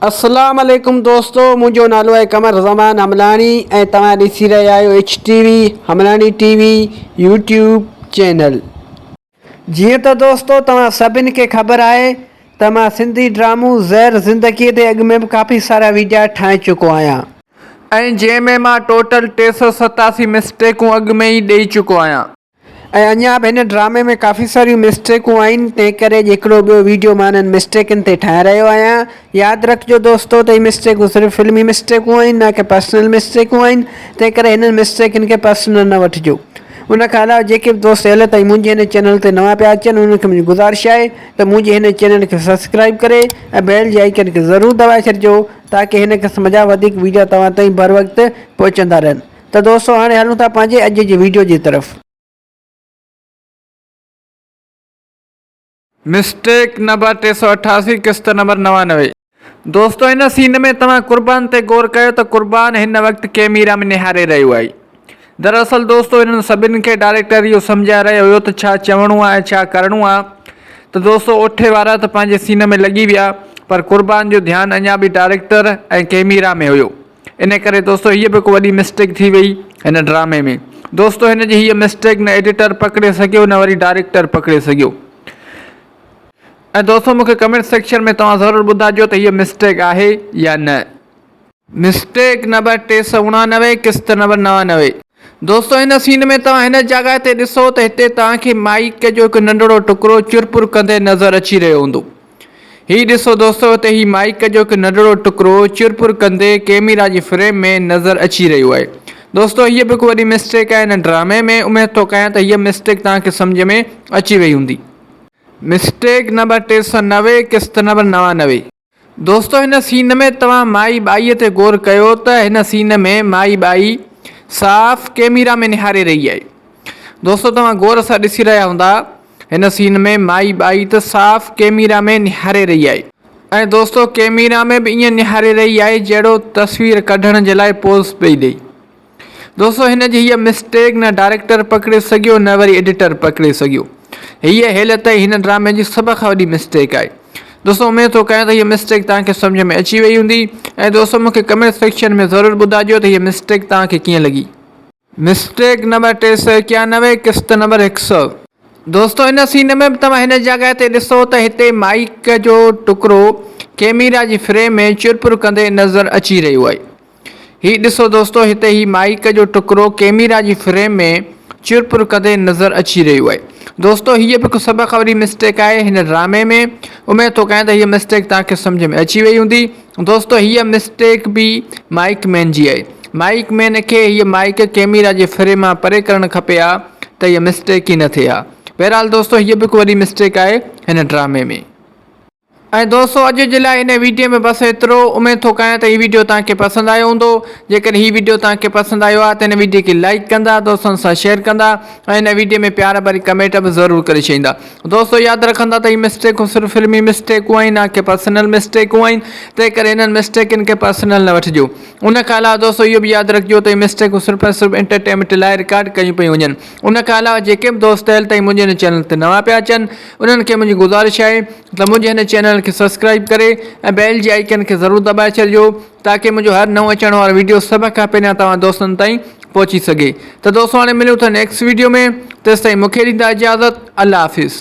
अस्सलाम वालेकुम दोस्तों, मुझो नालो है कमर ज़मान हमलानी ऐं तव्हां ॾिसी रहिया आहियो HTV हमलानी TV यूट्यूब चैनल। जीअं त दोस्तों तव्हां सभिनि खे ख़बर आहे त मां सिंधी ड्रामो ज़हर ज़िंदगीअ ते अॻु में बि काफ़ी सारा वीडियो ठाहे चुको आहियां ऐं जंहिंमें मां टोटल 387 मिस्टेकूं अॻु में ई ॾेई चुको आहियां ऐं अञा बि हिन ड्रामे में काफ़ी सारियूं मिस्टेकूं आहिनि। तंहिं करे हिकिड़ो ॿियो वीडियो मां हिननि मिस्टेकनि ते ठाहे रहियो आहियां। यादि रखिजो दोस्तों त हीअ मिस्टेकूं सिर्फ़ु फिल्मी मिस्टेकूं आहिनि, न कि पर्सनल मिस्टेकूं आहिनि। तंहिं करे हिननि मिस्टेकनि खे पर्सनल न वठिजो। उन खां अलावा जेके बि दोस्त अॼु ताईं मुंहिंजे हिन चैनल ते नवां पिया अचनि उन्हनि खे मुंहिंजी गुज़ारिश आहे त मुंहिंजे हिन चैनल खे सब्सक्राइब करे ऐं बेल जे आइकन खे ज़रूरु दॿाए छॾिजो ताकी हिन क़िस्म जा वधीक वीडियो तव्हां ताईं बर वक़्तु पहुचंदा रहनि। त दोस्तों हाणे हलूं था पंहिंजे अॼु जी वीडियो जी तरफ़। मिस्टेक नंबर 388 किस्त नंबर 99। दोस्तों हिन सीन में तव्हां क़ुर्बान ते गौर कयो त क़ुर्बान हिन वक़्तु कैमरा में निहारे रहियो आहे। दरअसल दोस्तों हिननि सभिनि खे डायरेक्टर इहो सम्झाए रहियो हुयो त छा चवणो आहे छा करिणो आहे। त दोस्तों ओठे वारा त पंहिंजे सीन में लॻी विया, पर क़ुर्बान जो ध्यानु अञा बि डायरेक्टर ऐं कैमरा में हुयो। इन करे दोस्तों हीअ बि हिकु वॾी मिस्टेक थी वई हिन ड्रामे में। दोस्तों हिन जी हीअ मिस्टेक न एडिटर पकिड़े सघियो न वरी डायरेक्टर पकिड़े सघियो। ऐं दोस्तों मूंखे कमेंट सेक्शन में तव्हां ज़रूरु ॿुधाइजो त हीअ मिस्टेक आहे या न। मिस्टेक नंबर 389 किस्त नंबर 99। दोस्तों हिन सीन में तव्हां हिन जॻह ते ॾिसो त हिते तव्हांखे माइक जो हिकु नंढिड़ो टुकड़ो चुरपुर कंदे नज़र अची रहियो हूंदो। हीउ ॾिसो दोस्तों हिते ही माइक जो हिकु नंढिड़ो टुकड़ो चुरपुर कंदे कैमरा जी फ्रेम में नज़र अची रहियो आहे। दोस्तों हीअ बि हिकु वॾी मिस्टेक आहे हिन ड्रामे में। उमेद थो कयां त हीअ मिस्टेक तव्हांखे सम्झ में अची वई हूंदी। मिस्टेक नंबर 390 किस्त नंबर 99। दोस्तों हिन सीन में तव्हां माई बाईअ ते गौर कयो त हिन सीन में माई बाई साफ़ कैमरा में निहारे रही आहे। दोस्तों तव्हां गौर सां ॾिसी रहिया हूंदा हिन सीन में माई बाई त साफ़ कैमरा में निहारे रही आहे ऐं दोस्तों कैमरा में बि ईअं निहारे रही आहे जहिड़ो तस्वीर कढण जे लाइ पोज़ पई ॾे। दोस्तों हिन जी हीअ मिस्टेक न डायरेक्टर पकिड़े सघियो न वरी एडिटर पकिड़े सघियो। हीअ हेल ताईं हिन ड्रामे जी सभ खां वॾी मिस्टेक आहे। दोस्तों उमेद थो कयां त हीअ मिस्टेक तव्हांखे सम्झ में अची वई हूंदी ऐं दोस्तों मूंखे कमेंट सेक्शन में ज़रूरु ॿुधाइजो त हीअ मिस्टेक तव्हांखे कीअं लॻी। मिस्टेक नंबर 391 किस्त नंबर 100। दोस्तों हिन सीन में बि तव्हां हिन जॻह ते ॾिसो त हिते माइक जो टुकड़ो कैमरा जी फ्रेम में चुरपुर कंदे नज़र अची रहियो आहे। हीउ ॾिसो दोस्तों हिते ही माइक जो टुकड़ो कैमरा जी फ्रेम में चुरपुर कंदे नज़र अची रहियो आहे। दोस्तों हीअ बि हिकु सभ खां वॾी मिस्टेक आहे हिन ड्रामे में। उमेद थो कयां त हीअ मिस्टेक तव्हांखे सम्झ में अची वई हूंदी। दोस्तों हीअ मिस्टेक बि माइक मैन जी आहे। माइक मैन खे हीअ माइक कैमरा जे फ्रेम मां परे करणु खपे हा त हीअ मिस्टेक ई न थिए हा। बहरहाल दोस्तों हीअ बि हिकु वॾी मिस्टेक आहे हिन ड्रामे में। ऐं दोस्तों अॼु जे लाइ हिन वीडियो में बसि एतिरो। उमेद थो कयां त हीउ वीडियो तव्हांखे पसंदि आयो हूंदो। जेकर हीउ वीडियो तव्हांखे पसंदि आयो आहे त हिन वीडियो खे लाइक कंदा, दोस्तनि सां शेयर कंदा ऐं हिन वीडियो में प्यार भरी कमेंट बि ज़रूरु करे छॾींदा। दोस्तों यादि रखंदा त हीअ मिस्टेकूं सिर्फ़ु फिल्मी मिस्टेकूं आहिनि, न कि पर्सनल मिस्टेकूं आहिनि। तंहिं करे हिननि मिस्टेकनि खे पर्सनल न वठिजो। उन खां अलावा दोस्तों इहो बि यादि रखिजो त हीअ मिस्टेकूं सिर्फ़ु ऐं सिर्फ़ु एंटरटेनमेंट लाइ रिकॉर्ड कयूं पियूं वञनि। उन खां अलावा जेके बि दोस्त अॼु ताईं मुंहिंजे हिन चैनल ते नवां पिया अचनि उन्हनि खे मुंहिंजी गुज़ारिश आहे त मुंहिंजे हिन चैनल खे सब्सक्राइब करे ऐं बेल जी आइकन खे ज़रूरु दॿाए छॾिजो ताकी मुंहिंजो हर नओं अचण वारो वीडियो सभ खां पहिरियां तव्हां दोस्तनि ताईं पहुची सघे। त दोस्तों हाणे मिलूं था नेक्स्ट वीडियो में। तेसिताईं मूंखे ॾींदा इजाज़त। अल्लाह हाफ़िज़।